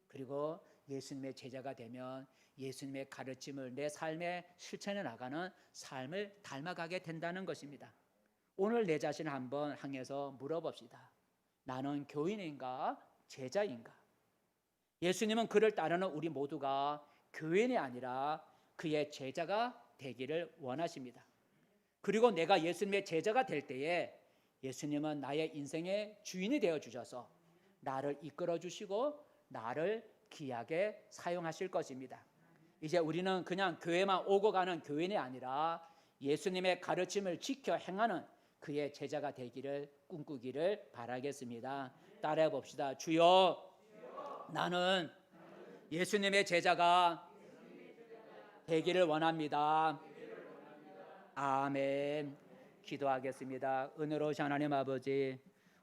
그리고 예수님의 제자가 되면 예수님의 가르침을 내 삶에 실천해 나가는 삶을 닮아가게 된다는 것입니다. 오늘 내 자신을 한번 향해서 물어봅시다. 나는 교인인가 제자인가? 예수님은 그를 따르는 우리 모두가 교인이 아니라 그의 제자가 되기를 원하십니다. 그리고 내가 예수님의 제자가 될 때에 예수님은 나의 인생의 주인이 되어 주셔서 나를 이끌어 주시고 나를 귀하게 사용하실 것입니다. 이제 우리는 그냥 교회만 오고 가는 교인이 아니라 예수님의 가르침을 지켜 행하는 그의 제자가 되기를 꿈꾸기를 바라겠습니다. 따라해 봅시다. 주여, 나는 예수님의 제자가 되기를 원합니다. 아멘. 기도하겠습니다. 은혜로우신 하나님 아버지,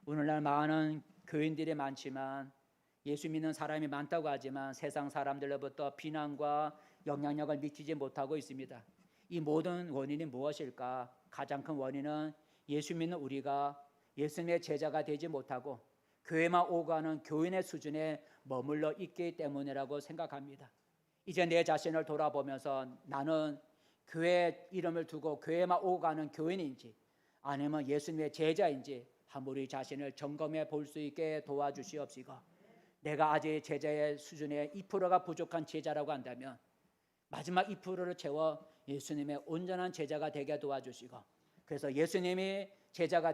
오늘날 많은 교인들이 많지만 예수 믿는 사람이 많다고 하지만 세상 사람들로부터 비난과 영향력을 미치지 못하고 있습니다. 이 모든 원인이 무엇일까? 가장 큰 원인은 예수 믿는 우리가 예수님의 제자가 되지 못하고 교회만 오고 가는 교인의 수준에 머물러 있기 때문이라고 생각합니다. 이제 내 자신을 돌아보면서 나는 교회 이름을 두고 교회만 오고 가는 교인인지 아니면 예수님의 제자인지 한번 우리 자신을 점검해 볼 수 있게 도와주시옵시고, 내가 아직 제자의 수준에 2%가 부족한 제자라고 한다면 마지막 2%를 채워 예수님의 온전한 제자가 되게 도와주시고, 그래서 예수님이 제자가